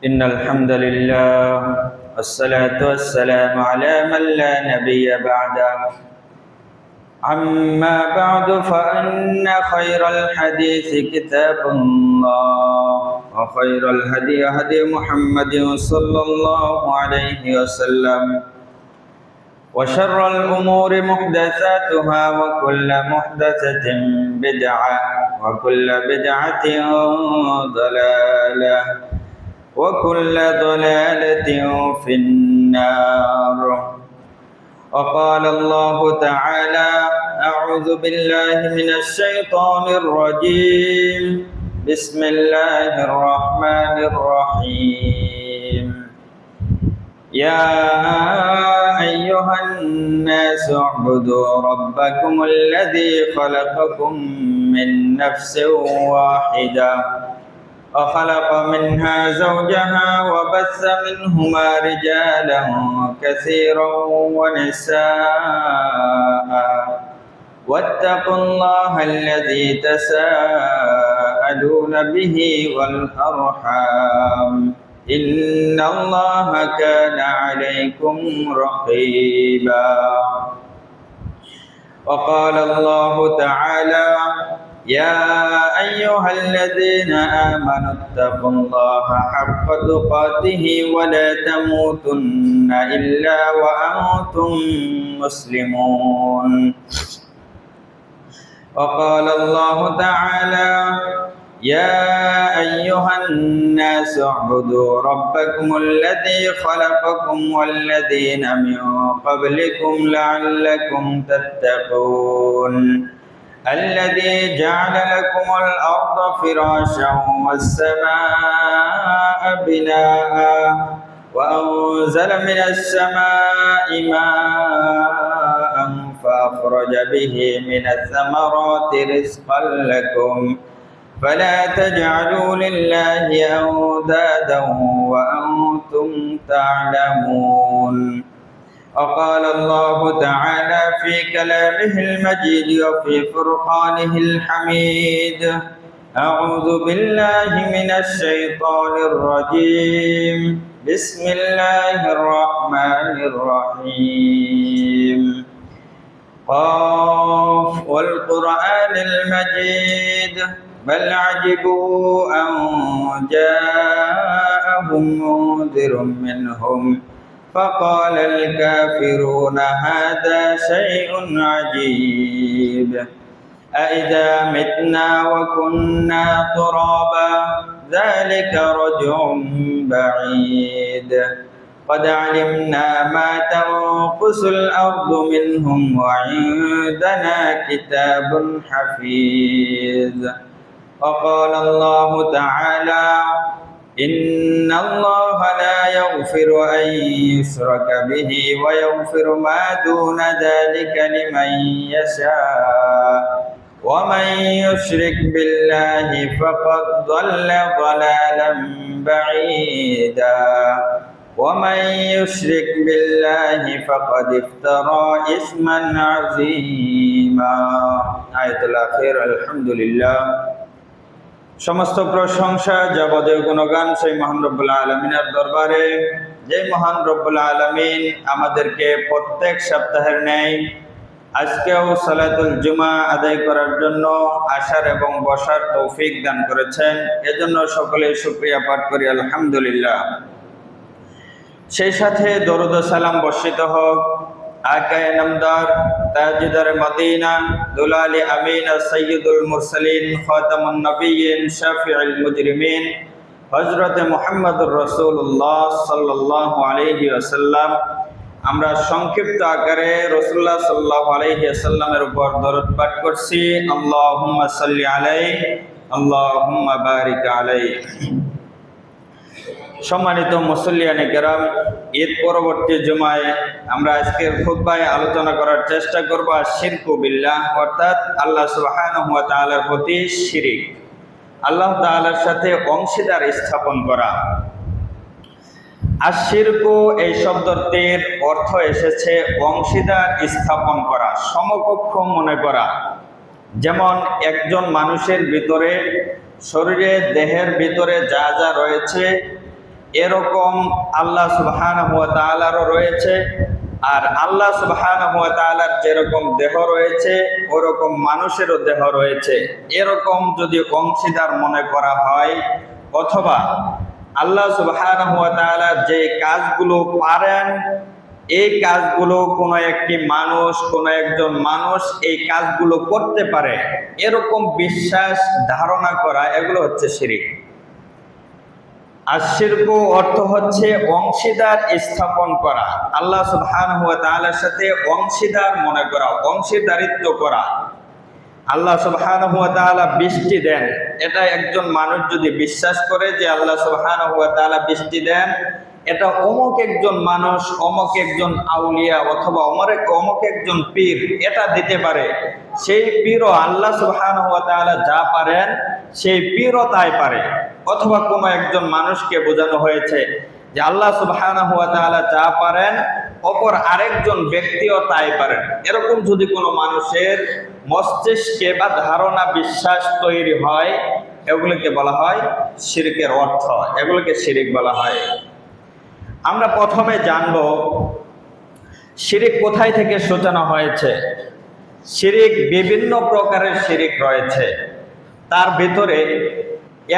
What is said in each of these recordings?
إن الحمد لله والصلاة والسلام على من لا نبي بعده. أما بعد فإن خير الحديث كتاب الله وخير الهدي هدي محمد صلى الله عليه وسلم وشر الأمور محدثاتها وكل محدثة بدعة وكل بدعة ضلالة وكل ضلالة في النار. وقال الله تعالى: أعوذ بالله من الشيطان الرجيم. بسم الله الرحمن الرحيم. يا أيها الناس اعبدوا ربكم الذي خلقكم من نفس واحدة وخلق منها زوجها وبث منهما رجالا كثيرا ونساء واتقوا الله الذي تساءلون به والأرحام إن الله كان عليكم رقيبا. وقال الله تعالى: يا أيها الذين آمنوا اتقوا الله حق تقاته ولا تموتن إلا وأنتم مسلمون. وقال الله تعالى: يا أيها الناس اعبدوا ربكم الذي خلقكم والذين من قبلكم لعلكم تتقون الذي جعل لكم الأرض فراشا والسماء بناء وأنزل من السماء ماء فأخرج به من الثمرات رزقا لكم فلا تجعلوا لله أندادا وأنتم تعلمون. وقال الله تعالى في كلامه المجيد وفي فرقانه الحميد: أعوذ بالله من الشيطان الرجيم. بسم الله الرحمن الرحيم. قاف والقرآن المجيد بل عجبوا أن جاءهم منذر منهم فقال الكافرون هذا شيء عجيب أإذا متنا وكنا ترابا ذلك رجع بعيد قد علمنا ما تنقص الأرض منهم وعندنا كتاب حفيظ. وقال الله تعالى: إن الله لا يغفر أن يشرك به ويغفر ما دون ذلك لمن يشاء ومن يشرك بالله فقد ضل ضلالا بعيدا ومن يشرك بالله فقد افترى إثما عظيما. آية الأخير. الحمد لله। সমস্ত প্রশংসা যাবতীয় গুণগান সেই মহান রব্বুল আলামিনের দরবারে, যে মহান রব্বুল আলামিন আমাদেরকে প্রত্যেক সপ্তাহের ন্যায় আজকেও সালাতুল জুমা আদায় করার জন্য আসার এবং বসার তৌফিক দান করেছেন। এজন্য সকলে শুকরিয়া পাঠ করি আলহামদুলিল্লাহ। সেই সাথে দরুদ ও সালাম বর্ষিত হোক আকায়ে নামদার তাজদার মদিনা দুলালি আমিন সাইয়্যিদুল মুরসালিন খাতামুন নবিয়্যিন শাফিউল মুজরিমিন হযরত মুহাম্মদুর রাসূলুল্লাহ সাল্লাল্লাহু আলাইহি ওয়াসাল্লাম। আমরা সংক্ষিপ্ত আকারে রাসূলুল্লাহ সাল্লাল্লাহু আলাইহি ওয়াসাল্লামের উপর দরুদ পাঠ করছি। আল্লাহুম্মা সাল্লি আলাইহি আল্লাহুম্মা বারিক আলাইহি। সম্মানিত মুসল্লিয়ানে কেরাম, ঈদ পরবর্তী জুমায় আমরা আজকের খুতবায় আলোচনা করার চেষ্টা করব শিরকু বিল্লাহ, অর্থাৎ আল্লাহ সুবহানাহু ওয়া তাআলার প্রতি শিরিক, আল্লাহ তাআলার সাথে অংশীদার স্থাপন করা। আর শিরকু এই শব্দটির অর্থ এসেছে অংশীদার স্থাপন করা, সমকক্ষ মনে করা। যেমন একজন মানুষের ভিতরে, শরীরে, দেহের ভিতরে যা যা রয়েছে এরকম আল্লাহ সুবহানাহু ওয়া তাআলারও রয়েছে। আর আল্লাহ সুবহানাহু ওয়া তাআলার যেরকম দেহ রয়েছে ওরকম মানুষেরও দেহ রয়েছে, এরকম যদি অংশীদার মনে করা হয়, অথবা আল্লাহ সুবহানাহু ওয়া তাআলা যে কাজগুলো পারেন এই কাজগুলো কোনো একটি মানুষ, কোনো একজন মানুষ এই কাজগুলো করতে পারে, এরকম বিশ্বাস ধারণা করা, এগুলো হচ্ছে শিরক। আর শিরক অর্থ হচ্ছে অংশীদার স্থাপন করা, আল্লাহ সুবহানাহু ওয়া তাআলার সাথে অংশীদার মনে করা, অংশীদারিত্ব করা। আল্লাহ সুবহানাহু ওয়া তাআলা বৃষ্টি দেন, এটা একজন মানুষ যদি বিশ্বাস করে যে আল্লাহ সুবহানাহু ওয়া তাআলা বৃষ্টি দেন, এটা অমুক একজন মানুষ, অমুক একজন আউলিয়া অথবা অমুক একজন পীর এটা দিতে পারে, সেই পীরও আল্লাহ সুবহানাহু ওয়া তাআলা যা পারেন সেই পীরও তাই পারে। অথবা কোনো একজন মানুষকে বোঝানো হয়েছে যে আল্লাহ সুবহানাহু ওয়া তাআলা যা পারেন অপর আরেকজন ব্যক্তিও তাই পারেন, এরকম যদি কোনো মানুষের মস্তিষ্কে বা ধারণা বিশ্বাস তৈরি হয়, এগুলোকে বলা হয় শিরকের অর্থ, এগুলোকে শিরক বলা হয়। আমরা প্রথমে জানব শিরক কোথায় থেকে সূচনা হয়েছে। শিরক বিভিন্ন প্রকারের শিরক রয়েছে, তার ভিতরে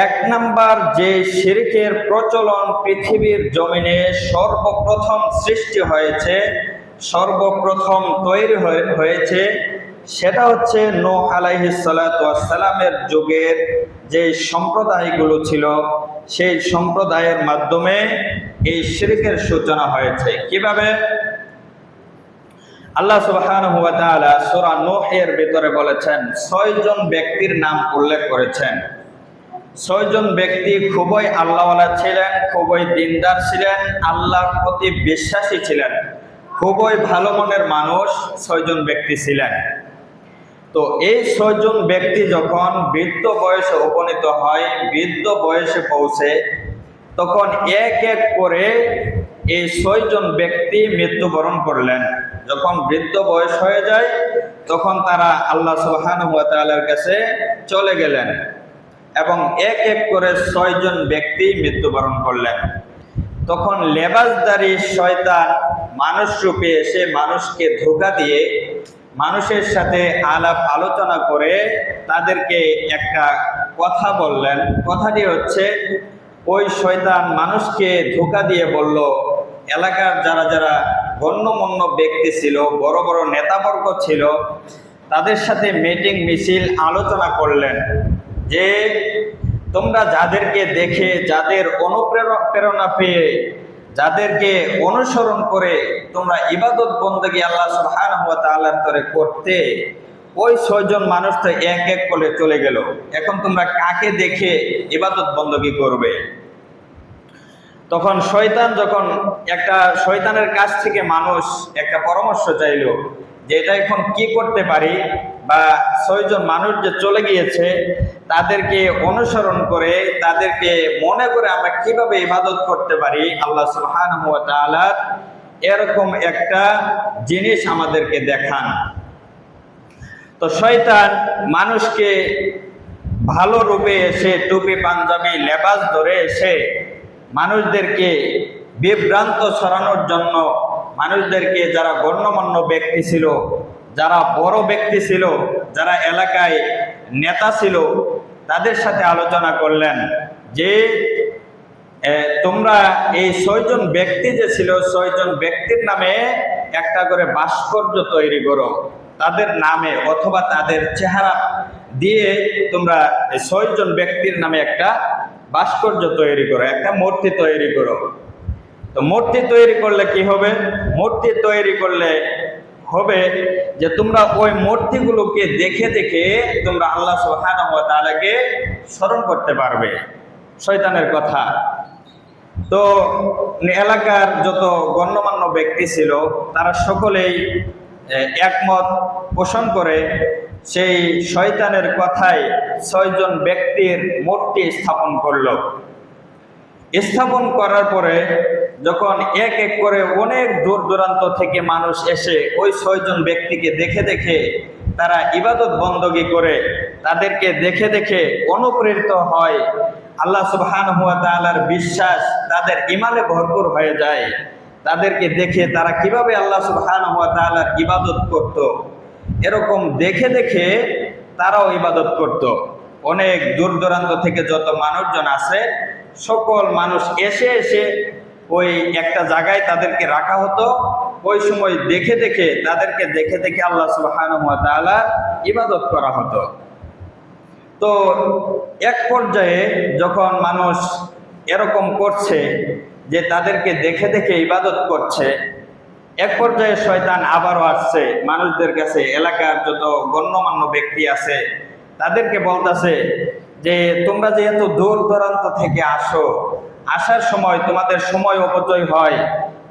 এক নাম্বার যে শিরকের প্রচলন পৃথিবীর জমিনে সর্বপ্রথম সৃষ্টি হয়েছে, সর্বপ্রথম তৈরি হয়েছে, সেটা হচ্ছে নূহ আলাইহিস সালাতু ওয়াস সালামের যুগের যে সম্প্রদায়গুলো ছিল, সেই সম্প্রদায়ের মাধ্যমে এই শিরকের সূচনা হয়েছে। কিভাবে? আল্লাহ সুবহানাহু ওয়া তাআলা সূরা নূহের ভিতরে বলেছেন, 6 জন ব্যক্তির নাম উল্লেখ করেছেন। 6 জন ব্যক্তি খুবই আল্লাহওয়ালা ছিলেন, খুবই দিনদার ছিলেন, আল্লাহর প্রতি বিশ্বাসী ছিলেন, খুবই ভালো মনের মানুষ 6 জন ব্যক্তি ছিলেন। তো এই 6 জন ব্যক্তি যখন বৃদ্ধ বয়সে উপনীত হয়, বৃদ্ধ বয়সে পৌঁছে, তখন এক এক করে এই 6 জন ব্যক্তি মৃত্যুবরণ করলেন। যখন বৃদ্ধ বয়স হয়ে যায় তখন তারা আল্লাহ সুবহানাহু ওয়া তাআলার কাছে চলে গেলেন এবং এক এক করে 6 জন ব্যক্তি মৃত্যুবরণ করলেন। তখন লেবাসধারী শয়তান মানুষ রূপে এসে মানুষকে ধোঁকা দিয়ে মানুষের সাথে আলাপ আলোচনা করে তাদেরকে একটা কথা বললেন। কথাটি হচ্ছে, ওই শয়তান মানুষকে ধোঁকা দিয়ে বলল, এলাকার যারা যারা গণ্যমান্য ব্যক্তি ছিল, বড় বড় নেতাবর্গ ছিল, তাদের সাথে মিটিং মিছিল আলোচনা করলেন যে তোমরা যাদেরকে দেখে, যাদের অনুপ্রেরণা পেয়ে, যাদেরকে অনুসরণ করে তোমরা ইবাদত বন্দেগী আল্লাহ সুবহানাহু ওয়া তাআলার তরে করতে, ওই 6 জন মানুষ তো এক এক করে চলে গেল, এখন তোমরা কাকে দেখে ইবাদত বন্দেগী করবে? তখন শয়তানের কাছ থেকে মানুষ একটা পরামর্শ চাইল যে এটা এখন কি করতে পারি, বা 6 জন মানুষ যে চলে গিয়েছে তাদেরকে অনুসরণ করে, তাদেরকে মনে করে আমরা কিভাবে ইবাদত করতে পারি আল্লাহ সুবহানাহু ওয়া তাআলার, এরকম একটা জিনিস আমাদেরকে দেখান। তো শয়তান মানুষকে ভালো রূপে এসে টুপি পাঞ্জাবি লেবাস ধরে এসে মানুষদেরকে বিভ্রান্ত ছড়ানোর জন্য, মানুষদেরকে যারা গণ্যমান্য ব্যক্তি ছিল, যারা বড় ব্যক্তি ছিল, যারা এলাকায় নেতা ছিল, তাদের সাথে আলোচনা করলেন যে তোমরা এই 6 জন ব্যক্তি যে ছিল, 6 জন ব্যক্তির নামে একটা করে ভাস্কর্য তৈরি করো, তাদের নামে অথবা তাদের চেহারা দিয়ে তোমরা 6 জন ব্যক্তির নামে একটা ভাস্কর্য তৈরি করো, একটা মূর্তি তৈরি করো। তো মূর্তি তৈরি করলে কি হবে? মূর্তি তৈরি করলে হবে যে তোমরা ওই মূর্তিগুলোকে দেখে দেখে তোমরা আল্লাহ সুবহানাহু ওয়া তাআলাকে স্মরণ করতে পারবে। শয়তানের কথা। তো এলাকার যত গণ্যমান্য ব্যক্তি ছিল তারা সকলেই একমত পোষণ করে সেই শয়তানের কথায় 6 জন ব্যক্তির মূর্তি স্থাপন করলো। স্থাপন করার পরে যখন এক এক করে অনেক দূর দূরান্ত থেকে মানুষ এসে ওই 6 জন ব্যক্তিকে দেখে দেখে তারা ইবাদত বন্দগি করে, তাদেরকে দেখে দেখে অনুপ্রেরিত হয়, আল্লাহ সুবহানাহু ওয়া তাআলার বিশ্বাস তাদের ঈমানে ভরপুর হয়ে যায়। তাদেরকে দেখে তারা কিভাবে আল্লাহ সুবহানাহু ওয়া তাআলার ইবাদত করত, এরকম দেখে দেখে তারাও ইবাদত করত। অনেক দূর দূরান্ত থেকে যত মানুষজন আছে, সকল মানুষ এসে এসে ওই একটা জায়গায় তাদেরকে রাখা হতো। ওই সময় দেখে দেখে তাদেরকে দেখে দেখে আল্লাহ সুবহানাহু ওয়া তাআলা ইবাদত করা হতো। তো এক পর্যায়ে যখন মানুষ এরকম করছে যে তাদেরকে দেখে দেখে ইবাদত করছে, এক পর্যায়ে শয়তান আবারও আসছে মানুষদের কাছে। এলাকার যত গণ্যমান্য ব্যক্তি আছে তাদেরকে বলতেছে যে তোমরা যেহেতু দূর দূরান্ত থেকে আসো, আসার সময় তোমাদের সময় অপচয় হয়,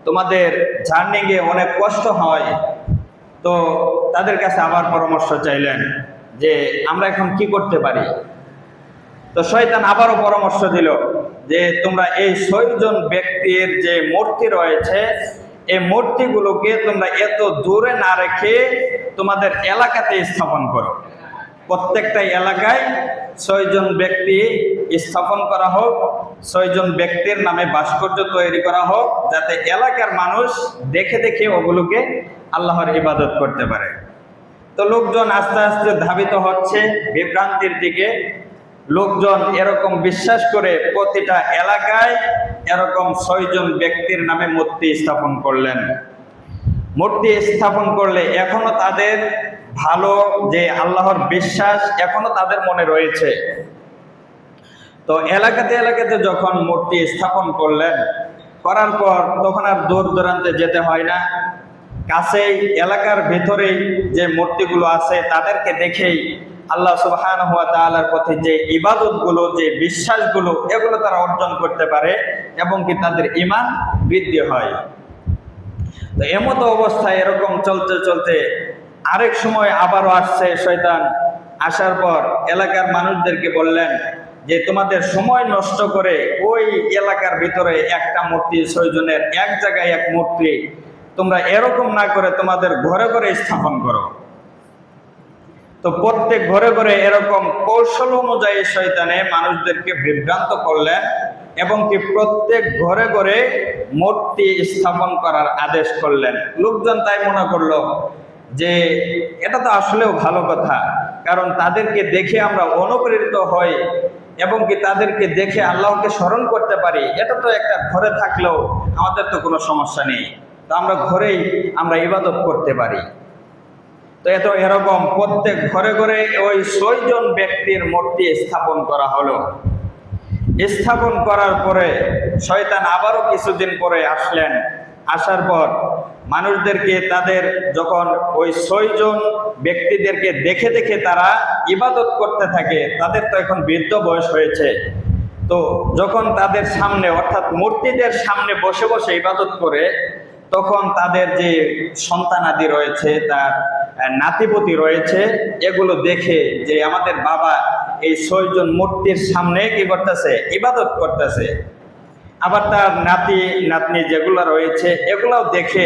তোমাদের জার্নিংয়ে অনেক কষ্ট হয়। তো তাদের কাছে আবার পরামর্শ চাইলেন যে আমরা এখন কি করতে পারি। তো শয়তান আবারও পরামর্শ দিল যে তোমরা এই ৬০ জন ব্যক্তির যে মূর্তি রয়েছে, এই মূর্তিগুলোকে তোমরা এত দূরে না রেখে তোমাদের এলাকাতে স্থাপন করো। প্রত্যেকটা এলাকায় ৬ জন ব্যক্তি স্থাপন করা হোক, ৬ জন ব্যক্তির নামে ভাস্কর্য তৈরি করা হোক, যাতে এলাকার মানুষ দেখে দেখে ওগুলোকে আল্লাহর ইবাদত করতে পারে। তো লোকজন আস্তে আস্তে ধাবিত হচ্ছে বিভ্রান্তির দিকে। লোকজন এরকম বিশ্বাস করে প্রতিটা এলাকায় এরকম ৬ জন ব্যক্তির নামে মূর্তি স্থাপন করলেন। মূর্তি স্থাপন করলে এখনো তাদের ভালো যে আল্লাহর বিশ্বাস এখনো তাদের মনে রয়েছে। তো এলাকাতে এলাকাতে যখন মূর্তি স্থাপন করলেন, করার পর তখন আর দূর দূরান্তে যেতে হয় না, কাছেই এলাকার ভেতরেই যে মূর্তিগুলো আছে তাদেরকে দেখেই আল্লাহ সুবহানাহু ওয়া তাআলার প্রতি যে ইবাদতগুলো, যে বিশ্বাসগুলো, এগুলো তারা অর্জন করতে পারে এবং কি তাদের ঈমান বৃদ্ধি হয়। তো এমতো অবস্থায় এরকম চলতে চলতে আরেক সময় আবারও আসছে শয়তান। আসার পর এলাকার মানুষদেরকে বললেন যে তোমাদের সময় নষ্ট করে ওই এলাকার ভিতরে একটা মূর্তি, ৬ জনের এক জায়গায় এক মূর্তি, তোমরা এরকম না করে তোমাদের ঘরে ঘরে স্থাপন করো। তো প্রত্যেক ঘরে ঘরে এরকম কৌশল অনুযায়ী শয়তানে মানুষদেরকে বিভ্রান্ত করলেন এবং কি প্রত্যেক ঘরে ঘরে মূর্তি স্থাপন করার আদেশ করলেন। লোকজন তাই মনে করলো যে এটা তো আসলেও ভালো কথা, কারণ তাদেরকে দেখে আমরা অনুপ্রেরিত হই এবং কি তাদেরকে দেখে আল্লাহকে স্মরণ করতে পারি। এটা তো একটা ঘরে থাকলেও আমাদের তো কোনো সমস্যা নেই, তো আমরা ঘরেই আমরা ইবাদত করতে পারি। তো এরকম প্রত্যেক ঘরে ঘরে ওই ৬ জন ব্যক্তির মূর্তি স্থাপন করা হলো। স্থাপন করার পরে শয়তান আবারও কিছুদিন পরে আসলেন। আসার পর মানুষদেরকে তাদের যখন ওই ৬ জন ব্যক্তিদেরকে দেখে দেখে তারা ইবাদত করতে থাকে, তাদের তো এখন বৃদ্ধ বয়স হয়েছে। তো যখন তাদের সামনে অর্থাৎ মূর্তিদের সামনে বসে বসে ইবাদত করে, তখন তাদের যে সন্তানাদি রয়েছে, তার নাতিপতি রয়েছে, এগুলো দেখে যে আমাদের বাবা এই ৬ জন মূর্তির সামনে কি করতেছে, ইবাদত করতেছে। আবার তার নাতি নাতনি যেগুলো রয়েছে এগুলোও দেখে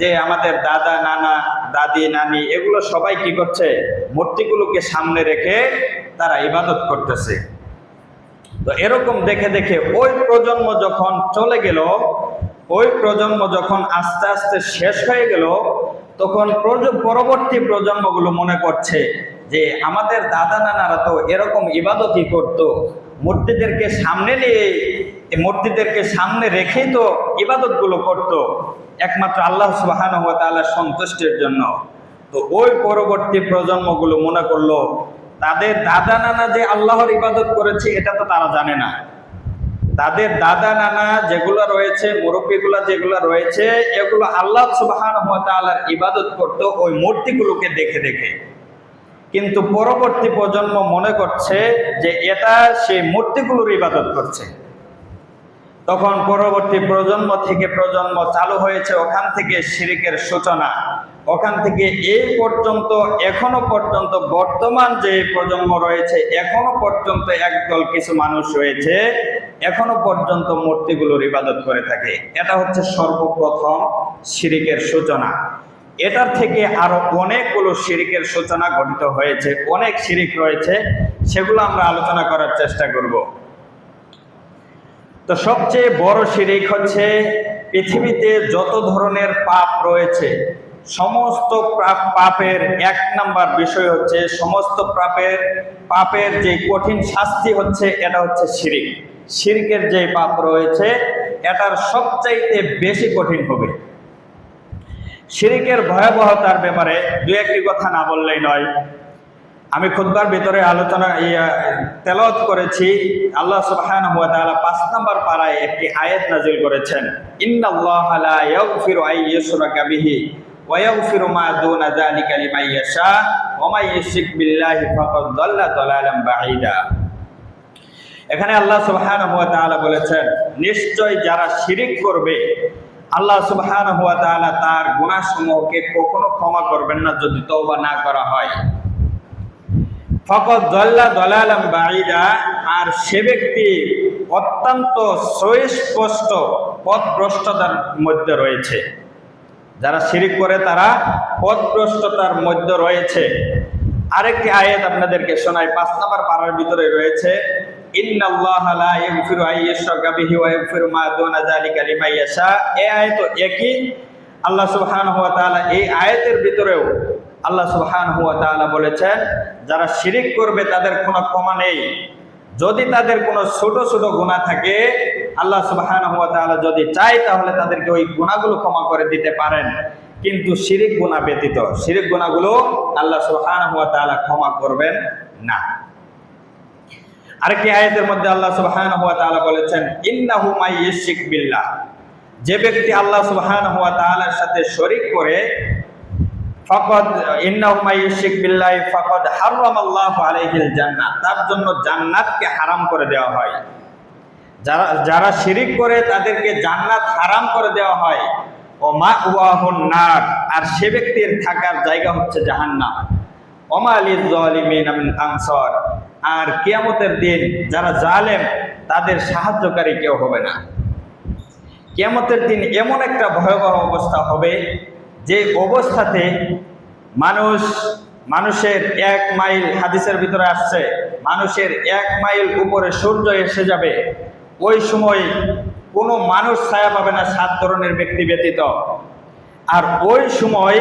যে আমাদের দাদা নানা দাদি নানি এগুলো সবাই কি করছে, মূর্তিগুলোকে সামনে রেখে তারা ইবাদত করতেছে। তো এরকম দেখে দেখে ওই প্রজন্ম যখন চলে গেল, ওই প্রজন্ম যখন আস্তে আস্তে শেষ হয়ে গেল, তখন পরবর্তী প্রজন্মগুলো মনে করছে যে আমাদের দাদা নানারা তো এরকম ইবাদতই করতো, মূর্তিদেরকে সামনে নিয়ে, মূর্তিদেরকে সামনে রেখেই তো ইবাদতগুলো করতো একমাত্র আল্লাহ সুবহানাহু ওয়া তাআলার সন্তুষ্টির জন্য। তো ওই পরবর্তী প্রজন্মগুলো মনে করলো তাদের দাদা নানা যে আল্লাহর ইবাদত করেছে এটা তো তারা জানে না। তাদের দাদা নানা যেগুলো রয়েছে, মুরব্বীগুলো যেগুলো রয়েছে, এগুলো আল্লাহ সুবহানাহু ওয়া তাআলার ইবাদত করতো ওই মূর্তিগুলোকে দেখে দেখে। কিন্তু পরবর্তী প্রজন্ম মনে করছে যে এটা সেই মূর্তিগুলোর ইবাদত করছে। তখন পরবর্তী প্রজন্ম থেকে প্রজন্ম চালু হয়েছে, ওখান থেকে শিরকের সূচনা। ওখান থেকে এই পর্যন্ত এখনো পর্যন্ত বর্তমান যে প্রজন্ম রয়েছে, এখনো পর্যন্ত একদল কিছু মানুষ রয়েছে এখনো পর্যন্ত মূর্তিগুলোর ইবাদত করে থাকে। এটা হচ্ছে সর্বপ্রথম শিরকের সূচনা। এটার থেকে আরো অনেকগুলো শিরিকের সূচনা ঘটিত হয়েছে, অনেক শিরিক রয়েছে, সেগুলো আমরা আলোচনা করার চেষ্টা করব। তো সবচেয়ে বড় শিরিক হচ্ছে পৃথিবীতে যত ধরনের পাপ রয়েছে সমস্ত পাপের এক নাম্বার বিষয় হচ্ছে, সমস্ত পাপের যে কঠিন শাস্তি হচ্ছে এটা হচ্ছে শিরিক। শিরিকের যে পাপ রয়েছে এটার সবচাইতে বেশি কঠিন হবে। শিরিকের ভয়াবহতার ব্যাপারে দু একটি কথা না বললেই নয়। আমি খুতবার ভিতরে আলোচনা তেলাওয়াত করেছি, আল্লাহ সুবহানাহু ওয়া তাআলা 5 নম্বর পারায় একটি আয়াত নাযিল করেছেন, ইন্নাল্লাহা লা ইয়াগফিরু আন ইউশরাকা বিহি ওয়া ইয়াগফিরু মা দুনা যালিকা লিমান ইয়াশা ওয়া মান ইউশরিক বিল্লাহি ফাকাদ দাল্লা দালালান বাঈদা। এখানে আল্লাহ সুবহানাহু ওয়া তাআলা বলেছেন, নিশ্চয় যারা শিরিক করবে আল্লাহ সুবহানাহু ওয়া তাআলা তার গুনাহসমূহকে কখনো ক্ষমা করবেন না যদি তওবা না করা হয়। ফাকাদ দাল্লা দালালান বাঈদা, আর সে ব্যক্তি অত্যন্ত সুস্পষ্ট পথভ্রষ্টতার মধ্যে রয়েছে। যারা শিরিক করে তারা পথভ্রষ্টতার মধ্যে রয়েছে। আরেকটি আয়াত আপনাদেরকে শোনাই, 5 নম্বর পারার ভিতরে রয়েছে, ইন্নাল্লাহা লা ইয়াগফিরু আন ইউশরাকা বিহি ওয়া ইয়াগফিরু মা দুনা যালিকা লিমান ইয়াশা। এই আয়াত একই। আল্লাহ সুবহানাহু ওয়া তাআলা এই আয়াতের ভিতরেও আল্লাহ সুবহানাহু ওয়া তাআলা বলেছেন, যারা শিরিক করবে তাদের কোনো ক্ষমা নেই। যদি তাদের কোনো ছোট ছোট গুনাহ থাকে আল্লাহ সুবহানাহু ওয়া তাআলা যদি চায় তাহলে তাদেরকে ওই গুনাহগুলো ক্ষমা করে দিতে পারেন, কিন্তু শিরিক গুনাহ ব্যতীত শিরিক গুনাহগুলো আল্লাহ সুবহানাহু ওয়া তাআলা ক্ষমা করবেন না। আরেকটি আয়াতের মধ্যে আল্লাহ সুবহানাহু ওয়া তাআলা বলেছেন, ইন্নাহু মাই ইউশরিক বিল্লাহ, যে ব্যক্তি আল্লাহ সুবহানাহু ওয়া তাআলার সাথে শরীক করে, ফাকাদ ইন্নাহু মাই ইউশরিক বিল্লাহি ফাকাদ হারামাল্লাহু আলাইহিল জান্নাহ, তার জন্য জান্নাতকে হারাম করে দেওয়া হয়। যারা শিরিক করে তাদেরকে জান্নাত হারাম করে দেওয়া হয়। ও মাওয়াহুন নার, আর সে ব্যক্তির থাকার জায়গা হচ্ছে জাহান্নাম। ওমা লিল যালিমিনা মিন আনসার, আর কিয়ামতের দিন যারা জালেম তাদের সাহায্যকারী কেউ হবে না। কিয়ামতের দিন এমন একটা ভয়াবহ অবস্থা হবে যে অবস্থাতে মানুষের 1 মাইল, হাদিসের ভিতরে আসছে, মানুষের 1 মাইল উপরে সূর্য এসে যাবে। ওই সময় কোনো মানুষ ছায়া পাবে না 7 ধরনের ব্যক্তি ব্যতীত। আর ওই সময়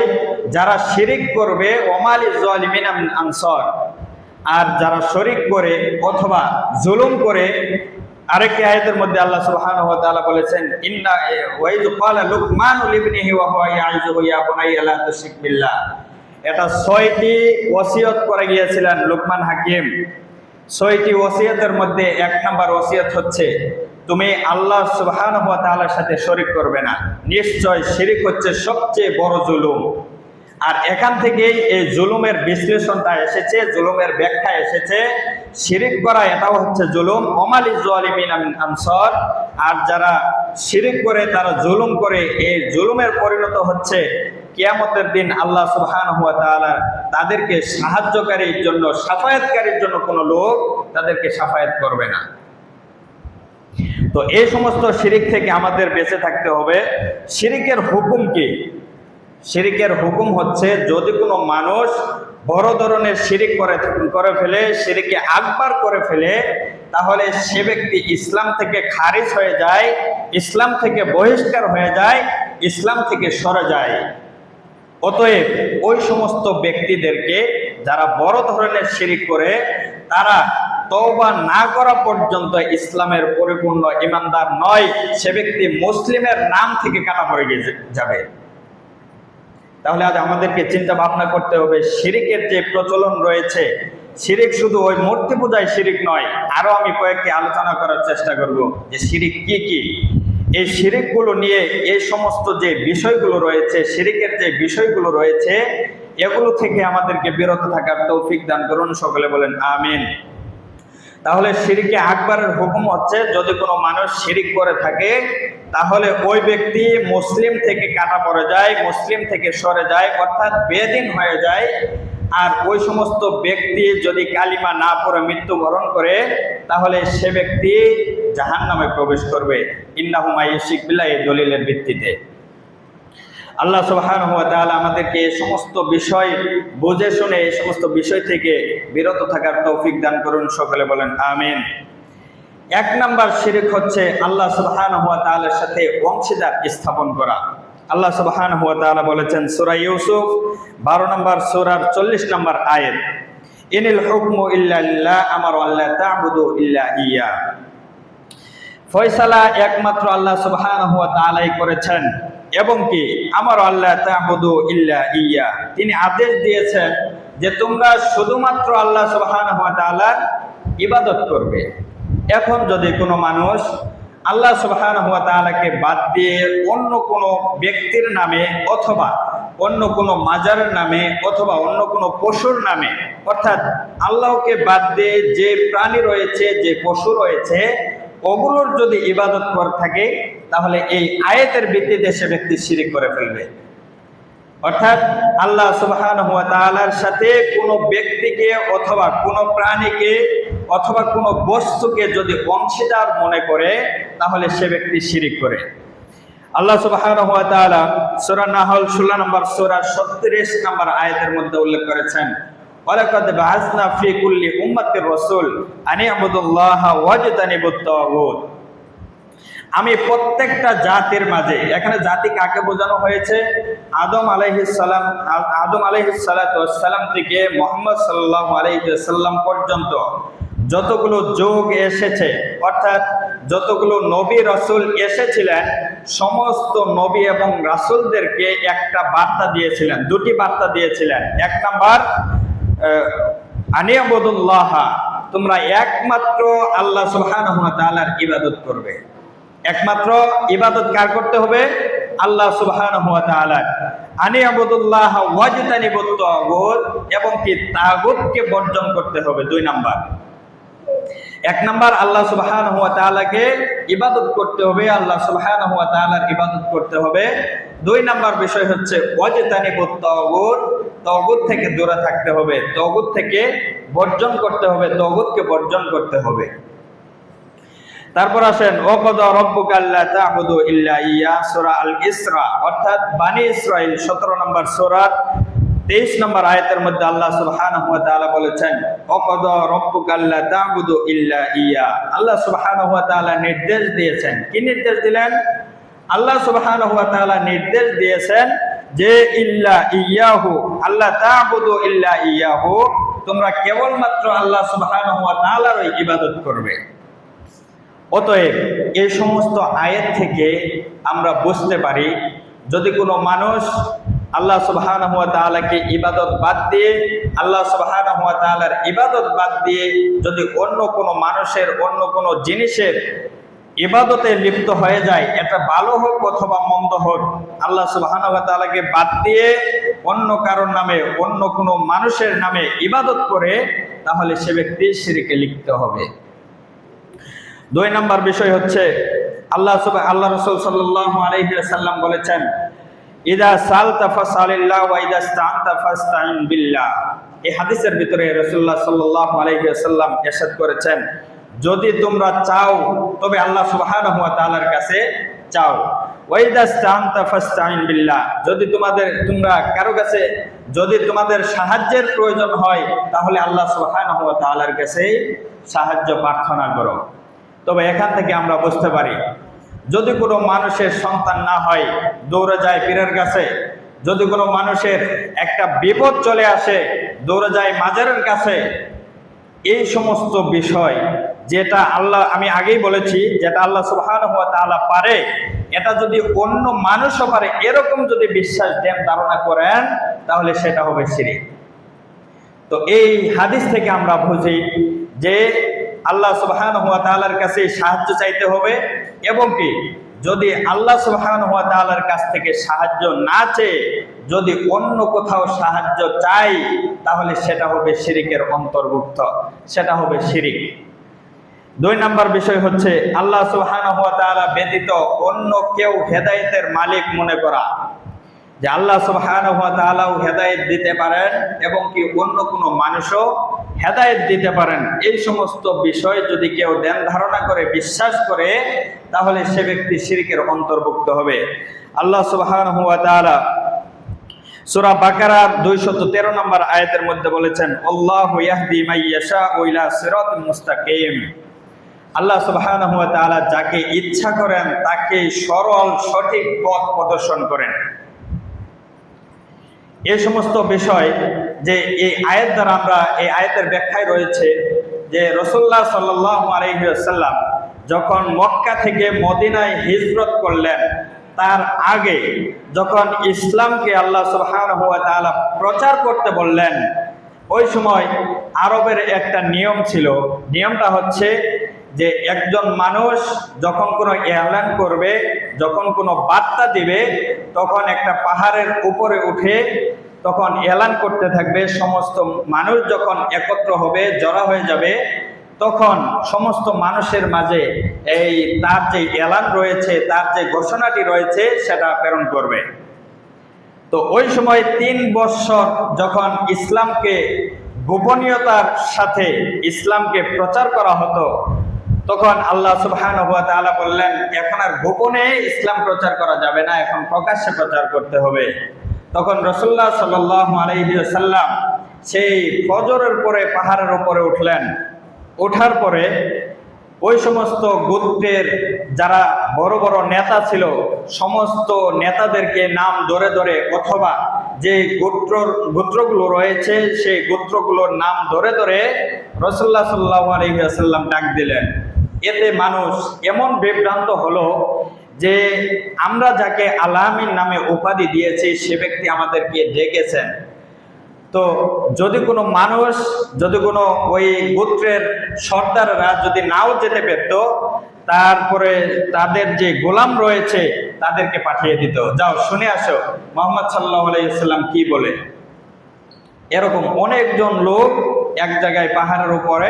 যারা শিরিক করবে, ওমা লিল যালিমিনা মিন আনসার, আর যারা শরিক করে অথবা জুলুম করে, আরেকটি আয়াতের মধ্যে আল্লাহ সুবহানাহু ওয়া তাআলা বলেছেন, ইন্না ওয়া ইয ক্বালা লুকমানু লিবনিহি ওয়া হুয়া ইয়াইযুহু ইয়া বুনাইয়া লা তুশরিক বিল্লাহ। এটা 6টি ওসিয়ত করে গিয়েছিলেন লুকমান হাকিম। 6টি ওসিয়তের মধ্যে 1 নম্বর ওসিয়ত হচ্ছে, তুমি আল্লাহ সুবহানাহু ওয়া তাআলার সাথে শরিক করবে না। নিশ্চয় শিরিক হচ্ছে সবচেয়ে বড় জুলুম। আর এখান থেকেই এই জুলুমের বিশ্লেষণটা এসেছে, জুলুমের ব্যাখ্যা এসেছে। শিরিক করা এটাও হচ্ছে জুলুম। ওমা লিল যালিমিনা মিন আনসার, আর যারা শিরিক করে তারা জুলুম করে, এই জুলুমের পরিণত হচ্ছে কিয়ামতের দিন আল্লাহ সুবহানাহু ওয়া তাআলা তাদেরকে সাহায্যকারীর জন্য, শাফায়াতকারীর জন্য কোনো লোক তাদেরকে শাফায়াত করবে না। তো এই সমস্ত শিরিক থেকে আমাদের বেঁচে থাকতে হবে। শিরিকের হুকুম কি? শিরিকের হুকুম হচ্ছে, যদি কোনো মানুষ বড় ধরনের শিরিক করে ফেলে, শিরিকে আকবার করে ফেলে, তাহলে সে ব্যক্তি ইসলাম থেকে খারিজ হয়ে যায়, ইসলাম থেকে বহিষ্কার হয়ে যায়, ইসলাম থেকে সরে যায়। অতএব ওই সমস্ত ব্যক্তিদেরকে যারা বড় ধরনের শিরিক করে, তারা তওবা না করা পর্যন্ত ইসলামের পরিপূর্ণ ঈমানদার নয়, সে ব্যক্তি মুসলিমের নাম থেকে কাটা পড়ে যাবে। তাহলে আজ আমাদেরকে চিন্তা ভাবনা করতে হবে, শিরিকের যে প্রচলন রয়েছে, শিরিক শুধু ওই মূর্তি পূজায় শিরিক নয়, আরো আমি কয়েকটি আলোচনা করার চেষ্টা করব যে শিরিক কি কি। এই শিরিকগুলো নিয়ে এই সমস্ত যে বিষয়গুলো রয়েছে, শিরিকের যে বিষয়গুলো রয়েছে, এগুলো থেকে আমাদেরকে বিরত থাকার তৌফিক দান করুন। সকলে বলেন আমিন। তাহলে শিরিকে আকবারের হুকুম হচ্ছে, যদি কোনো মানুষ শিরিক করে থাকে তাহলে ওই ব্যক্তি মুসলিম থেকে কাটা পড়ে যায়, মুসলিম থেকে সরে যায়, অর্থাৎ বেদিন হয়ে যায়। আর ওই সমস্ত ব্যক্তি যদি কালিমা না পড়ে মৃত্যুবরণ করে, তাহলে সে ব্যক্তি জাহান্নামে প্রবেশ করবে। ইন্নাহু মাই ইউশরিক বিল্লাহ, এই দলিলের ভিত্তিতে। আল্লাহ সুবহানাহু ওয়া তাআলা আমাদেরকে এই সমস্ত বিষয় বুঝে শুনে এই সমস্ত বিষয় থেকে বিরত থাকার তৌফিক দান করুন। সকলে বলেন আমিন। এক নাম্বার শিরক হচ্ছে আল্লাহ সুবহানাহু ওয়া তাআলার সাথে অংশীদার স্থাপন করা। আল্লাহ সুবহানাহু ওয়া তাআলা বলেছেন সূরা ইউসুফ 12 নম্বর সূরার 40 নম্বর আয়াত, ইনিল হুকমু ইল্লা লিল্লাহ আমারু আল্লা তা'বুদু ইল্লা ইয়্যা। ফয়সালা একমাত্র আল্লাহ সুবহানাহু ওয়া তাআলাই করেছেন এবং কি আমারু আল্লা তা'বুদু ইল্লা ইয়্যা, তিনি আদেশ দিয়েছেন যে তোমরা শুধুমাত্র আল্লাহ সুবহানাহু ওয়া তাআলার ইবাদত করবে। এখন যদি কোনো মানুষ আল্লাহ সুবহানাহু ওয়া তাআলাকে বাদ দিয়ে অন্য কোনো ব্যক্তির নামে অথবা অন্য কোনো মাজারের নামে অথবা অন্য কোনো পশুর নামে, অর্থাৎ আল্লাহকে বাদ দিয়ে যে প্রাণী রয়েছে, যে পশু রয়েছে, ওগুলোর যদি ইবাদত করে থাকে, তাহলে এই আয়াতের ভিত্তিতে সে ব্যক্তি শিরক করে ফেলবে। অর্থাৎ আল্লাহ সুবহানাহু ওয়া তাআলার সাথে কোনো ব্যক্তিকে অথবা কোনো প্রাণীকে অথবা কোনো বস্তুকে যদি অংশীদার মনে করে, তাহলে সে ব্যক্তি শিরক করে। আল্লাহ সুবহানাহু ওয়া তাআলা সূরা নাহল 16 নম্বর সূরার 37 নম্বর আয়াতের মধ্যে উল্লেখ করেছেন, ওয়ালাকাদ বা'আসনা ফি কুল্লি উম্মাতির রাসূল আন ই'বুদুল্লাহা ওয়াজতানিবুত তাগুত। আমি প্রত্যেকটা জাতির মাঝে, এখানে জাতি কাকে বোঝানো হয়েছে? আদম আলাইহিস সালাম থেকে মুহাম্মদ সাল্লাল্লাহু আলাইহি ওয়াসাল্লাম পর্যন্ত যতগুলো যুগ এসেছে, অর্থাৎ যতগুলো নবী রাসূল এসেছিলেন, সমস্ত নবী এবং রাসূলদেরকে একটা বার্তা দিয়েছিলেন, দুটি বার্তা দিয়েছিলেন। এক নাম্বার আনিয়াবুদুল্লাহ, তোমরা একমাত্র আল্লাহ সুবহানাহু ওয়া তাআলার ইবাদত করবে। একমাত্র ইবাদত কার করতে হবে? আল্লাহ সুবহানাহু ওয়া তাআলার। আনিয়াবুদুল্লাহ ওয়াজতানিবুত তাগুত, এবং কি তাগুতকে বর্জন করতে হবে। দুই নাম্বার, এক নাম্বার আল্লাহ সুবহানাহু ওয়া তাআলাকে ইবাদত করতে হবে, আল্লাহ সুবহানাহু ওয়া তাআলার ইবাদত করতে হবে। দুই নাম্বার বিষয় হচ্ছে ওয়াজতানিবুত তাগুত, তাগুত থেকে দূরে থাকতে হবে, তাগুত থেকে বর্জন করতে হবে, তাগুতকে বর্জন করতে হবে। তারপর আসেন ওয়াকাদা রাব্বুকা আল্লা তা'বুদু ইল্লা ইয়্যা, সূরা আল ইসরা, অর্থাৎ বনি ইসরাঈল 17 নম্বর সূরার 23 নম্বর আয়াতের মধ্যে আল্লাহ সুবহানাহু ওয়া তাআলা বলেছেন ওয়াকাদা রাব্বুকা আল্লা তা'বুদু ইল্লা ইয়্যা। আল্লাহ সুবহানাহু ওয়া তাআলা নির্দেশ দিয়েছেন। কি নির্দেশ দিলেন? আল্লাহ সুবহানাহু ওয়া তাআলা নির্দেশ দিয়েছেন যে ইল্লা ইয়্যাহু, আল্লাহ তা'বুদু ইল্লা ইয়্যাহু, তোমরা কেবলমাত্র আল্লাহ সুবহানাহু ওয়া তাআলার ইবাদত করবে। অতএব এই সমস্ত আয়াত থেকে আমরা বুঝতে পারি, যদি কোনো মানুষ আল্লাহ সুবহানাহু ওয়া তাআলাকে ইবাদত বাদ দিয়ে, আল্লাহ সুবহানাহু ওয়া তাআলার ইবাদত বাদ দিয়ে যদি অন্য কোনো মানুষের, অন্য কোনো জিনিসের ইবাদতে লিপ্ত হয়ে যায়, এটা ভালো হোক অথবা মন্দ হোক, আল্লাহ সুবহানাহু ওয়া তাআলাকে বাদ দিয়ে অন্য কারোর নামে, অন্য কোনো মানুষের নামে ইবাদত করে, তাহলে সে ব্যক্তি শিরকে লিপ্ত হবে। দুই নাম্বার বিষয় হচ্ছে আল্লাহ রাসূল সাল্লাল্লাহু আলাইহি ওয়াসাল্লাম বলেছেন ইদা সালতা ফাসালিল্লাহ ওয়া ইদা ইসতাআনতা ফাস্তাইন বিল্লাহ। এই হাদিসের ভিতরে রাসূলুল্লাহ সাল্লাল্লাহু আলাইহি ওয়াসাল্লাম ইরশাদ করেছেন, যদি তোমরা চাও তবে আল্লাহ সুবহানাহু ওয়া তাআলার কাছে চাও। ওয়া ইদা ইসতাআনতা ফাস্তাইন বিল্লাহ, যদি তোমরা কারো কাছে যদি তোমাদের সাহায্যের প্রয়োজন হয়, তাহলে আল্লাহ সুবহানাহু ওয়া তাআলার কাছে সাহায্য প্রার্থনা করো। তবে এখান থেকে আমরা বুঝতে পারি, যদি কোনো মানুষের সন্তান না হয়, দৌড়ে যায় পীরের কাছে। যদি কোনো মানুষের একটা বিপদ চলে আসে, দৌড়ে যায় মাজারের কাছে। এই সমস্ত বিষয় যেটা আল্লাহ, আমি আগেই বলেছি, যেটা আল্লাহ সুবহানাহু ওয়া তাআলা পারে, এটা যদি অন্য মানুষও পারে, এরকম যদি বিশ্বাস দেন, ধারণা করেন, তাহলে সেটা হবে শিরক। তো এই হাদিস থেকে আমরা বুঝি যে আল্লাহ সুবহানাহু ওয়া তাআলার কাছে সাহায্য চাইতে হবে, এবং কি যদি আল্লাহ সুবহানাহু ওয়া তাআলার কাছ থেকে সাহায্য না চেয়ে যদি অন্য কোথাও সাহায্য চাই, তাহলে সেটা হবে শিরকের অন্তর্ভুক্ত, সেটা হবে শিরক। দুই নাম্বার বিষয় হচ্ছে আল্লাহ সুবহানাহু ওয়া তাআলা ব্যতীত অন্য কেউ হেদায়েতের মালিক মনে করা, যে আল্লাহ সুবহানাহু ওয়া তাআলাও হেদায়েত দিতে পারেন এবং কি অন্য কোনো মানুষও হেদায়েত দিতে পারেন। এই সমস্ত বিষয় যদি কেউ ধ্যান ধারণা করে বিশ্বাস করে, তাহলে সে ব্যক্তি শিরকের অন্তর্ভুক্ত হবে। আল্লাহ সুবহানাহু ওয়া তাআলা সূরা বাকারা 213 নম্বর আয়াতের মধ্যে বলেছেন, আল্লাহু ইয়াহদি মান ইয়াশাউ ইলা সিরাতিন মুস্তাকিম। আল্লাহ সুবহানাহু ওয়া তাআলা যাকে ইচ্ছা করেন তাকে সরল সঠিক পথ প্রদর্শন করেন। এই সমস্ত বিষয় যে এই আয়াত দ্বারা আমরা, এই আয়াতের ব্যাখ্যায় রয়েছে যে রাসূলুল্লাহ সাল্লাল্লাহু আলাইহি ওয়াসাল্লাম যখন মক্কা থেকে মদিনায় হিজরত করলেন, তার আগে যখন ইসলামকে আল্লাহ সুবহানাহু ওয়া তাআলা প্রচার করতে বললেন, ওই সময় আরবের একটা নিয়ম ছিল। নিয়মটা হচ্ছে যে একজন মানুষ যখন কোনো এলান করবে, যখন কোনো বার্তা দিবে, তখন একটা পাহাড়ের উপরে উঠে তখন এলান করতে থাকবে। সমস্ত মানুষ যখন একত্র হবে, জড়ো হয়ে যাবে, তখন সমস্ত মানুষের মাঝে এই তার যে এলান রয়েছে, তার যে ঘোষণাটি রয়েছে, সেটা প্রেরণ করবে। তো ওই সময় 3 বছর যখন ইসলামকে গোপনীয়তার সাথে ইসলামকে প্রচার করা হতো, তখন আল্লাহ সুবহানাহু ওয়া তাআলা বললেন, এখন আর গোপনে ইসলাম প্রচার করা যাবে না, এখন প্রকাশ্যে প্রচার করতে হবে। তখন রাসূলুল্লাহ সাল্লাল্লাহু আলাইহি ওয়াসাল্লাম সেই ফজরের পরে পাহাড়ের উপরে উঠলেন। ওঠার পরে ওই সমস্ত গোত্রের যারা বড় বড় নেতা ছিল, সমস্ত নেতাদেরকে নাম ধরে ধরে, অথবা যে গোত্রগুলো রয়েছে সেই গোত্রগুলোর নাম ধরে ধরে রাসূলুল্লাহ সাল্লাল্লাহু আলাইহি ওয়াসাল্লাম ডাক দিলেন। এতে মানুষ এমন বিভ্রান্ত হলো যে আমরা যাকে আল-আমিন নামে উপাধি দিয়েছি, সে ব্যক্তি আমাদেরকে ডেকেছেন। তো যদি কোনো মানুষ, যদি কোনো ওই গোত্রের সর্দাররা যদি নাও যেতে পারত, তারপরে তাদের যে গোলাম রয়েছে তাদেরকে পাঠিয়ে দিত, যাও শুনে আসো মুহাম্মদ সাল্লাল্লাহু আলাইহি ওয়াসাল্লাম কি বলে। এরকম অনেকজন লোক এক জায়গায় পাহাড়ের উপরে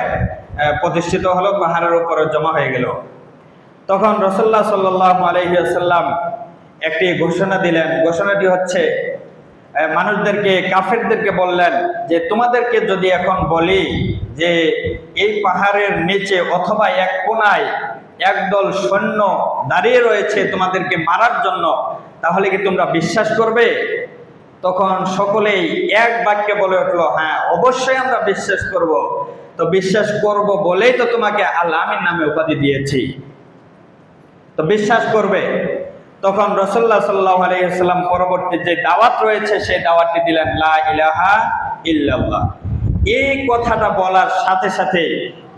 প্রতিষ্ঠিত হলো, পাহাড়ের উপরে জমা হয়ে গেল। তখন রাসূলুল্লাহ সাল্লাল্লাহু আলাইহি ওয়াসাল্লাম একটি ঘোষণা দিলেন। ঘোষণাটি হচ্ছে, মানুষদেরকে, কাফেরদেরকে বললেন যে তোমাদেরকে যদি এখন বলি যে এই পাহাড়ের নিচে অথবা এক কোণায় একদল সৈন্য দাঁড়িয়ে রয়েছে তোমাদেরকে মারার জন্য, তাহলে কি তোমরা বিশ্বাস করবে? তখন সকলেই এক বাক্যে বলে উঠলো, হ্যাঁ অবশ্যই আমরা বিশ্বাস করব। তো বিশ্বাস করব বলেই তো তোমাকে আল-আমিন নামে উপাধি দিয়েছি, তো বিশ্বাস করবে। তখন রাসূলুল্লাহ সাল্লাল্লাহু আলাইহি ওয়াসাল্লাম পরবর্তী যে দাওয়াত রয়েছে সেই দাওয়াতটি দিলেন, লা ইলাহা ইল্লাল্লাহ। এই কথাটা বলার সাথে সাথে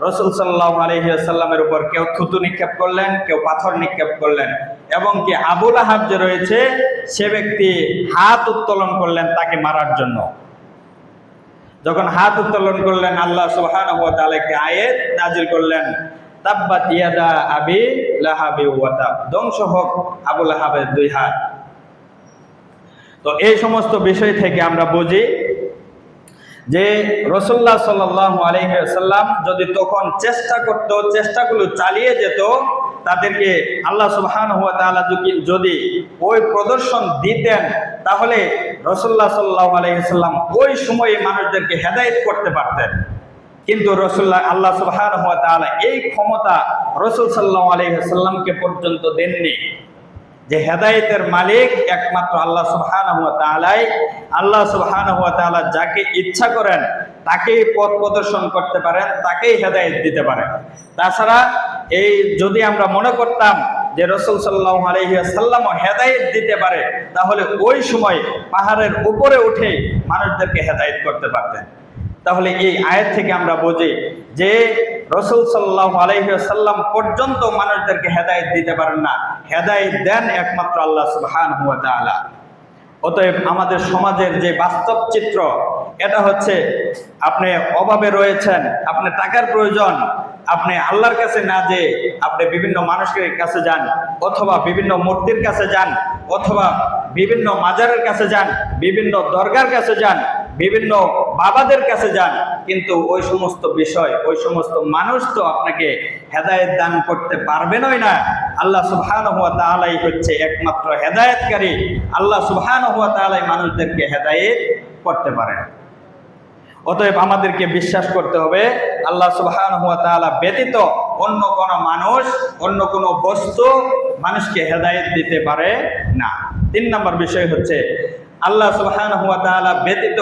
রাসূল সাল্লাল্লাহু আলাইহি ওয়াসাল্লামের উপর কেউ থুতু নিক্ষেপ করলেন, কেউ পাথর নিক্ষেপ করলেন, এবং কি আবু লাহাব যে রয়েছে সে ব্যক্তি হাত উত্তোলন করলেন তাকে মারার জন্য। যখন হাত উত্তোলন করলেন, আল্লাহ সুবহানাহু ওয়া তাআলা একটি আয়াত নাযিল করলেন, তাব্বাত ইয়াদা আবি লাহাবি ওয়া তাব, ধ্বংস হোক আবু লাহাবের 2 হাত। তো এই সমস্ত বিষয় থেকে আমরা বুঝি যে রাসূলুল্লাহ সাল্লাল্লাহু আলাইহি ওয়াসাল্লাম যদি তখন চেষ্টা করত, চেষ্টাগুলো চালিয়ে যেত, তাদেরকে আল্লাহ সুবহানাহু ওয়া তাআলা যদি ওই প্রদর্শন দিতেন, তাহলে রাসূলুল্লাহ সাল্লাল্লাহু আলাইহি ওয়াসাল্লাম ওই সময়ে মানুষদেরকে হেদায়েত করতে পারতেন। কিন্তু আল্লাহ সুবহানাহু ওয়া তাআলা এই ক্ষমতা রাসূল সাল্লাল্লাহু আলাইহি ওয়াসাল্লামকে পর্যন্ত দেননি। যে হেদায়েতের মালিক একমাত্র আল্লাহ সুবহানাহু ওয়া তাআলাই। আল্লাহ সুবহানাহু ওয়া তাআলা যাকে ইচ্ছা করেন তাকেই পথ প্রদর্শন করতে পারেন, তাকেই হেদায়েত দিতে পারেন। তাছাড়া এই যদি আমরা মনে করতাম যে রাসূল সাল্লাল্লাহু আলাইহি ওয়াসাল্লামও হেদায়েত দিতে পারে, তাহলে ওই সময় পাহাড়ের উপরে উঠে মানুষদেরকে হেদায়েত করতে পারতেন। তাহলে এই আয়াত থেকে আমরা বুঝি যে রাসূল সাল্লাল্লাহু আলাইহি ওয়াসাল্লাম পর্যন্ত মানুষদেরকে হেদায়েত দিতে পারেন না, হেদায়েত দেন একমাত্র আল্লাহ সুবহানাহু ওয়া তাআলা। অতএব আমাদের সমাজের যে বাস্তব চিত্র, এটা হচ্ছে আপনি অভাবে রয়েছেন, আপনার টাকার প্রয়োজন, আপনি আল্লাহর কাছে না যে আপনি বিভিন্ন মানুষের কাছে যান, অথবা বিভিন্ন মূর্তির কাছে যান, অথবা বিভিন্ন মাজারের কাছে যান, বিভিন্ন দরগার কাছে যান, বিভিন্ন বাবাদের কাছে যান, কিন্তু ওই সমস্ত বিষয়, ওই সমস্ত মানুষ তো আপনাকে হেদায়েত দান করতে পারবেনই না। আল্লাহ সুবহানাহু ওয়া তাআলাই হচ্ছে একমাত্র হেদায়েতকারী। আল্লাহ সুবহানাহু ওয়া তাআলাই মানুষদেরকে হেদায়েত করতে পারেন। অতএব আমাদেরকে বিশ্বাস করতে হবে আল্লাহ সুবহানাহু ওয়া তাআলা ব্যতীত অন্য কোনো মানুষ, অন্য কোনো বস্তু মানুষকে হেদায়েত দিতে পারে না। 3 নম্বর বিষয় হচ্ছে আল্লাহ সুবহানাহু ওয়া তাআলা ব্যতীত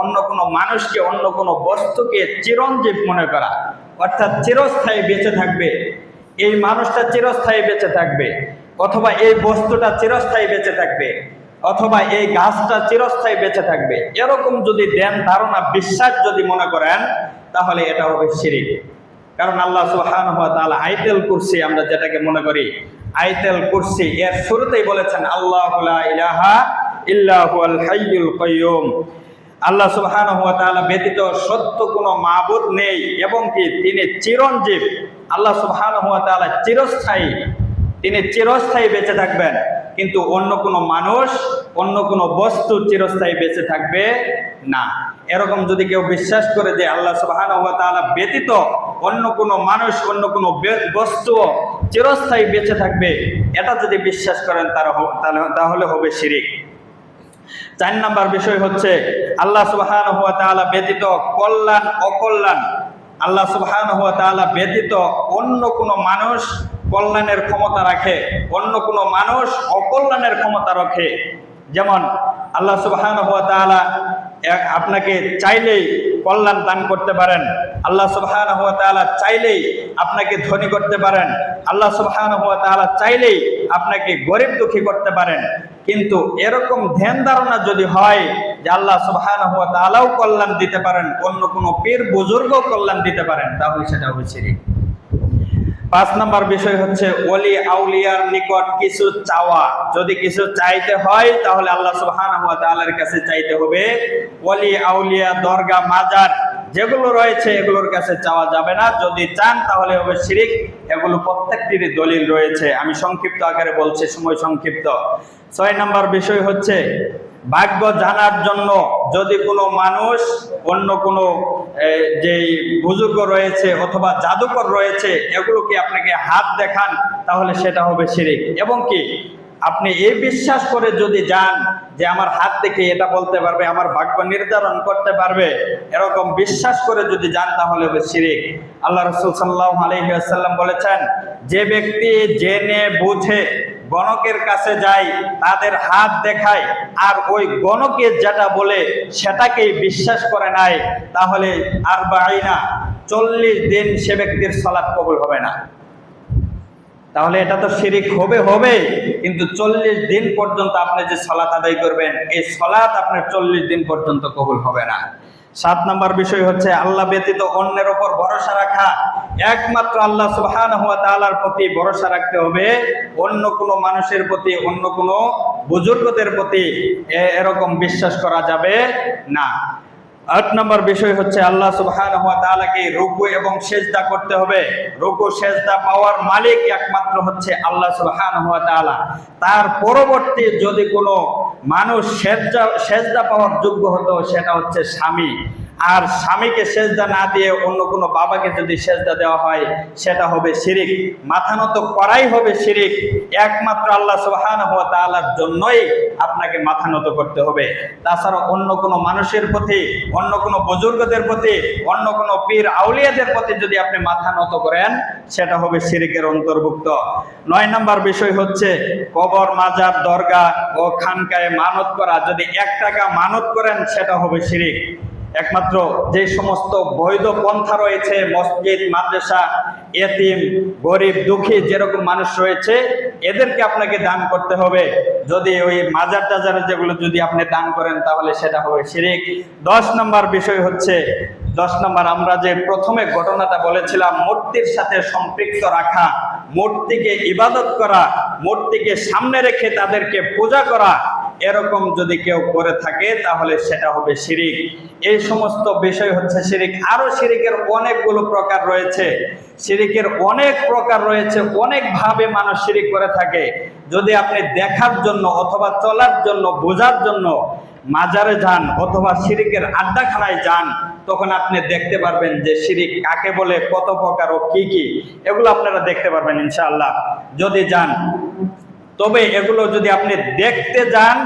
অন্য কোনো মানুষকে, অন্য কোনো বস্তুকে চিরঞ্জীব মনে করা, অর্থাৎ চিরস্থায়ী বেঁচে থাকবে, এই মানুষটা চিরস্থায়ী বেঁচে থাকবে, অথবা এই বস্তুটা চিরস্থায়ী বেঁচে থাকবে, অথবা এই গাছটা চিরস্থায়ী বেঁচে থাকবে, এরকম যদি ধ্যান ধারণা বিশ্বাস যদি মনে করেন তাহলে এটা হবে শিরক। কারণ আল্লাহ সুবহানাহু ওয়া তাআলা আয়াতুল কুরসি, আমরা যেটাকে মনে করি আয়াতুল কুরসি, এর শুরুতেই বলেছেন আল্লাহু লা ইলাহা ইল্লা হুয়াল হাইয়ুল কাইয়্যুম, আল্লাহ সুবহানাহু ওয়া তাআলা ব্যতীত সত্য কোনো মাবুদ নেই এবং কি তিনি চিরঞ্জীব। আল্লাহ সুবহানাহু ওয়া তাআলা চিরস্থায়ী, তিনি চিরস্থায়ী বেঁচে থাকবেন, কিন্তু অন্য কোনো মানুষ, অন্য কোনো বস্তু চিরস্থায়ী বেঁচে থাকবে না। এরকম যদি কেউ বিশ্বাস করে যে আল্লাহ সুবহানাহু ওয়া তাআলা ব্যতীত অন্য কোনো মানুষ, অন্য কোনো বস্তু চিরস্থায়ী বেঁচে থাকবে, এটা যদি বিশ্বাস করেন তাহলে হবে শিরক। 4 নম্বর বিষয় হচ্ছে আল্লাহ সুবহানাহু ওয়া তাআলা ব্যতীত কল্যাণ অকল্যাণ, আল্লাহ সুবহানাহু ওয়া তাআলা ব্যতীত অন্য কোনো মানুষ কল্যাণের ক্ষমতা রাখে, অন্য কোনো মানুষ অকল্যাণের ক্ষমতা রাখে। যেমন আল্লাহ সুবহানাহু ওয়া তাআলা আপনাকে চাইলেই কল্যাণ দান করতে পারেন, আল্লাহ সুবহানাহু ওয়া তাআলা চাইলেই আপনাকে ধনী করতে পারেন, আল্লাহ সুবহানাহু ওয়া তাআলা চাইলেই আপনাকে গরিব দুঃখী করতে পারেন। কিন্তু এরকম ধ্যান ধারণা যদি হয় যে আল্লাহ সুবহানাহু ওয়া তাআলাও কল্যাণ দিতে পারেন, অন্য কোনো পীর বুজুর্গও কল্যাণ দিতে পারেন, তাহলে সেটা হবে শিরক। 5 নম্বর বিষয় হচ্ছে ওলি আউলিয়ার নিকট কিছু চাওয়া। যদি কিছু চাইতে হয় তাহলে আল্লাহ সুবহানাহু ওয়া তাআলার কাছে চাইতে হবে। ওলি আউলিয়া, দরগা, মাজার যেগুলো রয়েছে এগুলোর কাছে চাওয়া যাবে না। যদি চান তাহলে হবে শিরক। এগুলো প্রত্যেকটিরই দলিল রয়েছে, আমি সংক্ষিপ্ত আকারে বলছি, সময় সংক্ষিপ্ত। 6 নম্বর বিষয় হচ্ছে ভাগ্য জানার জন্য যদি কোনো মানুষ অন্য কোনো যে বুজুর্গ রয়েছে অথবা জাদুকর রয়েছে এগুলোকে আপনাকে হাত দেখান তাহলে সেটা হবে শিরক। এবং কি আপনি এই বিশ্বাস করে যদি যান যে আমার হাত দেখে এটা বলতে পারবে, আমার ভাগ্য নির্ধারণ করতে পারবে, এরকম বিশ্বাস করে যদি যান তাহলে হবে শিরক। আল্লাহ রাসূল সাল্লাল্লাহু আলাইহি ওয়াসাল্লাম বলেছেন, যে ব্যক্তি জেনে বুঝে গণকের কাছে যায়, তাদের হাত দেখায়, আর ওই গণকে যেটা বলে সেটাকেই বিশ্বাস করে নাই, তাহলে 40 দিন সে ব্যক্তির সালাত কবুল হবে না। তাহলে এটা তো শিরক হবে, কিন্তু 40 দিন পর্যন্ত আপনি যে সালাত আদায় করবেন, এই সালাত আপনার 40 দিন পর্যন্ত কবুল হবে না। 7 নম্বর বিষয় হচ্ছে আল্লাহ ব্যতীত অন্যের উপর ভরসা রাখা। একমাত্র আল্লাহ সুবহানাহু ওয়া তাআলার প্রতি ভরসা রাখতে হবে, অন্য কোনো মানুষের প্রতি, অন্য কোনো বুজুর্গদের প্রতি এরকম বিশ্বাস করা যাবে না। 8 নম্বর বিষয় হচ্ছে আল্লাহ সুবহানাহু ওয়া তাআলাকে রুকু এবং সিজদা করতে হবে। রুকু সিজদা পাওয়ার মালিক একমাত্র হচ্ছে আল্লাহ সুবহানাহু ওয়া তাআলা। তার পরবর্তী যদি কোনো মানুষ সিজদা পাওয়ার যোগ্য হতো সেটা হচ্ছে স্বামী, আর স্বামীকে সিজদা না দিয়ে অন্য কোনো বাবাকে যদি সিজদা দেওয়া হয় সেটা হবে শিরক। মাথা নত করাই হবে শিরক। একমাত্র আল্লাহ সুবহানাহু ওয়া তাআলার জন্যই আপনাকে মাথা নত করতে হবে। তাছাড়া অন্য কোনো মানুষের প্রতি, অন্য কোনো বুজুর্গদের প্রতি, অন্য কোনো পীর আউলিয়াদের প্রতি যদি আপনি মাথা নত করেন সেটা হবে শিরকের অন্তর্ভুক্ত। 9 নম্বর বিষয় হচ্ছে কবর, মাজার, দরগা ও খানকায় মানত করা। যদি 1 টাকা মানত করেন সেটা হবে শিরক। একমাত্র যে সমস্ত বৈধ পন্থা রয়েছে, মসজিদ, মাদ্রাসা, এতিম, গরিব, দুঃখী যেরকম মানুষ রয়েছে এদেরকে আপনাকে দান করতে হবে। যদি ওই মাজার টাজারে যেগুলো যদি আপনি দান করেন তাহলে সেটা হবে শিরক। 10 নম্বর বিষয় হচ্ছে, 10 নম্বর আমরা যে প্রথমে ঘটনাটা বলেছিলাম, মূর্তির সাথে সম্পৃক্ত রাখা, মূর্তিকে ইবাদত করা, মূর্তিকে সামনে রেখে তাদেরকে পূজা করা, এরকম যদি কেউ করে থাকে তাহলে সেটা হবে শিরক। এই সমস্ত বিষয় হচ্ছে শিরক। আরো শিরকের অনেকগুলো প্রকার রয়েছে, শিরকের অনেক প্রকার রয়েছে, অনেক ভাবে মানুষ শিরক করে থাকে। যদি আপনি দেখার জন্য অথবা চলার জন্য, বোঝার জন্য মাজারে যান অথবা শিরকের আড্ডাখানায় যান, তখন আপনি দেখতে পারবেন যে শিরক কাকে বলে, কত প্রকার ও কি কি, এগুলো আপনারা দেখতে পারবেন ইনশাআল্লাহ যদি যান। তবে এগুলো যদি আপনি দেখতে যান,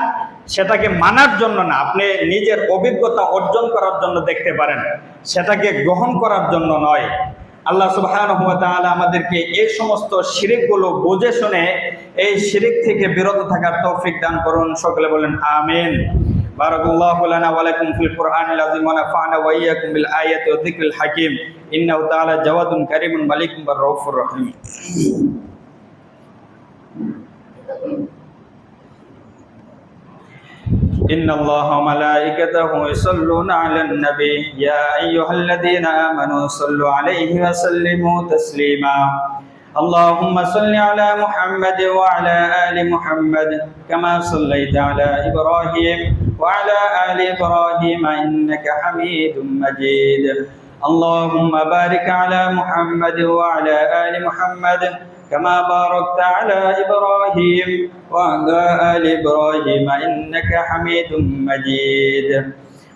সেটাকে মানার জন্য না, আপনি নিজের অভিজ্ঞতা অর্জন করার জন্য দেখতে পারেন, সেটাকে গ্রহণ করার জন্য নয়। আল্লাহ সুবহানাহু ওয়া তাআলা আমাদেরকে এই সমস্ত শিরকগুলো বুঝে শুনে এই শিরক থেকে বিরত থাকার তৌফিক দান করুন। সকলে বলেন আমিন। বারাকাল্লাহু লানা ওয়া লাকুম ফিল কুরআনিল আযীম ওয়া নাফা'না ওয়া ইয়্যাকুম বিল আয়াতি ওয়া যিকরিল হাকীম। ইন্নাহু তাআলা জাওয়াদুন কারীমুন মালিকুম রাউফুর রহিম। إن الله وملائكته يصلون على النبي يا أيها الذين آمنوا صلوا عليه وسلموا تسليما اللهم صل على محمد وعلى آل محمد كما صليت على إبراهيم وعلى آل إبراهيم إنك حميد مجيد اللهم بارك على محمد وعلى آل محمد كما باركت على إبراهيم وعلى آل إبراهيم إنك حميد مجيد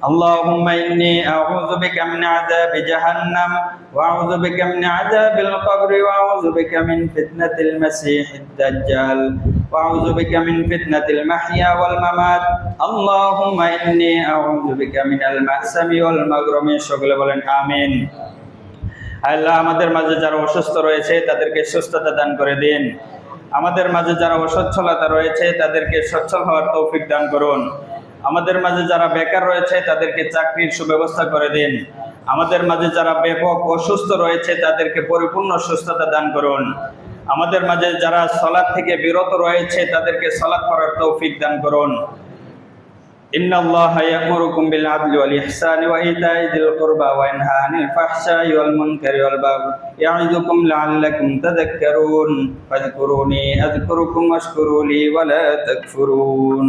اللهم إني أعوذ بك من عذاب جهنم وأعوذ بك من عذاب القبر وأعوذ بك من فتنة المسيح الدجال وأعوذ بك من فتنة المحيا والممات اللهم إني أعوذ بك من المأسم والمغرم شغل বলেন আমিন। আল্লাহ আমাদের মাঝে যারা অসুস্থ রয়েছে তাদেরকে সুস্থতা দান করে দিন। আমাদের মাঝে যারা অসচ্ছলতা রয়েছে তাদেরকে সচ্ছল হওয়ার তৌফিক দান করুন। আমাদের মাঝে যারা বেকার রয়েছে তাদেরকে চাকরির সুব্যবস্থা করে দিন। আমাদের মাঝে যারা ব্যাপক অসুস্থ রয়েছে তাদেরকে পরিপূর্ণ সুস্থতা দান করুন। আমাদের মাঝে যারা সালাত থেকে বিরত রয়েছে তাদেরকে সালাত করার তৌফিক দান করুন। إن الله يأمركم بالعدل والإحسان وإيتاء ذي القربى وينهى عن الفحشاء والمنكر والبغي يعظكم لعلكم تذكرون فاذكروني أذكركم واشكروا لي ولا تكفرون